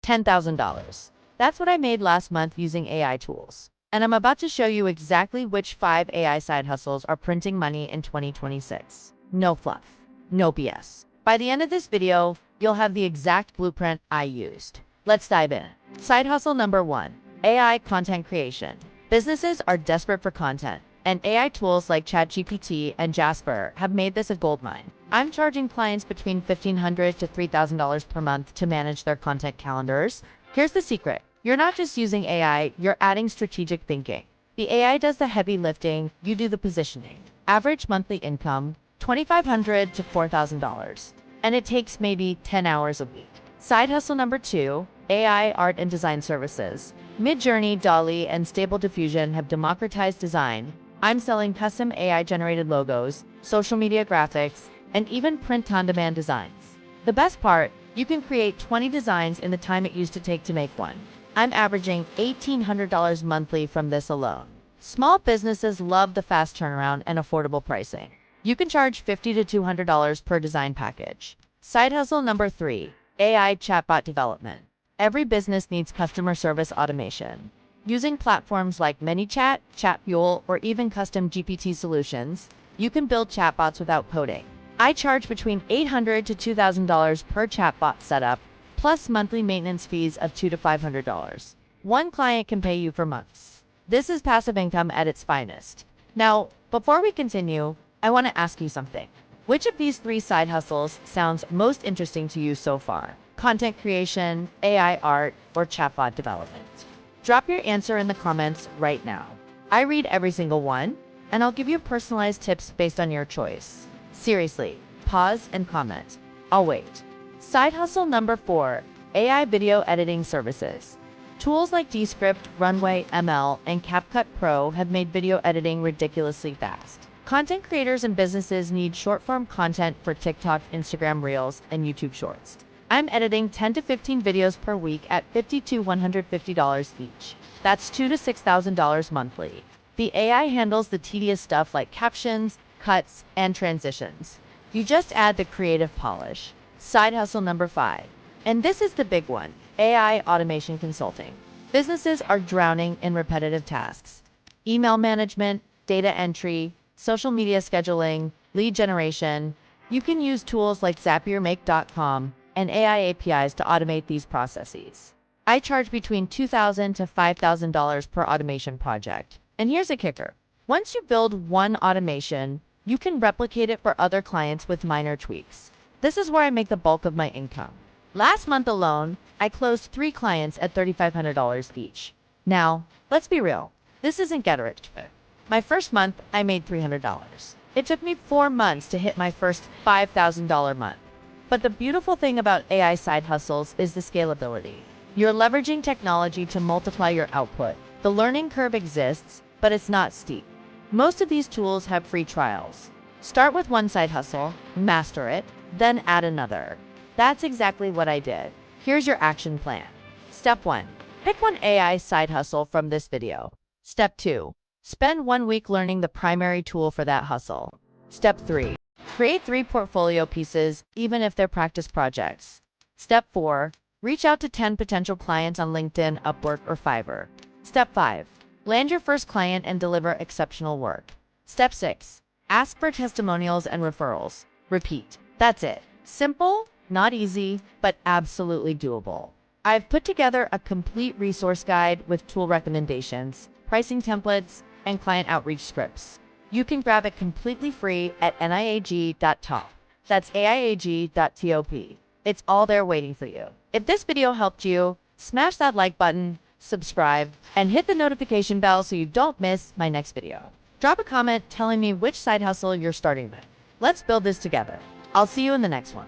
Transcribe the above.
$10,000. That's what I made last month using AI tools. And I'm about to show you exactly which 5 AI side hustles are printing money in 2026. No fluff, no BS. By the end of this video, you'll have the exact blueprint I used. Let's dive in. Side hustle number 1, AI content creation. Businesses are desperate for content, and AI tools like ChatGPT and Jasper have made this a goldmine. I'm charging clients between $1,500 to $3,000 per month to manage their content calendars. Here's the secret. You're not just using AI, you're adding strategic thinking. The AI does the heavy lifting, you do the positioning. Average monthly income, $2,500 to $4,000. And it takes maybe 10 hours a week. Side hustle number 2, AI art and design services. Midjourney, DALL-E, and Stable Diffusion have democratized design. I'm selling custom AI-generated logos, social media graphics, and even print-on-demand designs. The best part, you can create 20 designs in the time it used to take to make one. I'm averaging $1,800 monthly from this alone. Small businesses love the fast turnaround and affordable pricing. You can charge $50 to $200 per design package. Side hustle number 3, AI chatbot development. Every business needs customer service automation. Using platforms like ManyChat, Chatfuel, or even custom GPT solutions, you can build chatbots without coding. I charge between $800 to $2,000 per chatbot setup, plus monthly maintenance fees of $200 to $500. One client can pay you for months. This is passive income at its finest. Now, before we continue, I want to ask you something. Which of these 3 side hustles sounds most interesting to you so far? Content creation, AI art, or chatbot development? Drop your answer in the comments right now. I read every single one, and I'll give you personalized tips based on your choice. Seriously, pause and comment. I'll wait. Side hustle number 4, AI video editing services. Tools like Descript, Runway, ML, and CapCut Pro have made video editing ridiculously fast. Content creators and businesses need short-form content for TikTok, Instagram Reels, and YouTube Shorts. I'm editing 10 to 15 videos per week at $50 to $150 each. That's $2,000 to $6,000 monthly. The AI handles the tedious stuff like captions, cuts, and transitions. You just add the creative polish. Side hustle number 5. And this is the big one, AI automation consulting. Businesses are drowning in repetitive tasks. Email management, data entry, social media scheduling, lead generation. You can use tools like niag.com and AI APIs to automate these processes. I charge between $2,000 to $5,000 per automation project. And here's a kicker. Once you build one automation, you can replicate it for other clients with minor tweaks. This is where I make the bulk of my income. Last month alone, I closed 3 clients at $3,500 each. Now, let's be real. This isn't get rich quick. My first month, I made $300. It took me 4 months to hit my first $5,000 month. But the beautiful thing about AI side hustles is the scalability. You're leveraging technology to multiply your output. The learning curve exists, but it's not steep. Most of these tools have free trials. Start with one side hustle, master it, then add another. That's exactly what I did. Here's your action plan. Step 1. Pick one AI side hustle from this video. Step 2. Spend 1 week learning the primary tool for that hustle. Step 3. Create 3 portfolio pieces, even if they're practice projects. Step 4. Reach out to 10 potential clients on LinkedIn, Upwork, or Fiverr. Step 5. Land your first client and deliver exceptional work. Step 6. Ask for testimonials and referrals. Repeat. That's it. Simple, not easy, but absolutely doable. I've put together a complete resource guide with tool recommendations, pricing templates, and client outreach scripts. You can grab it completely free at niag.top. That's aiag.top. It's all there waiting for you. If this video helped you, smash that like button, subscribe, and hit the notification bell so you don't miss my next video. Drop a comment telling me which side hustle you're starting with. Let's build this together. I'll see you in the next one.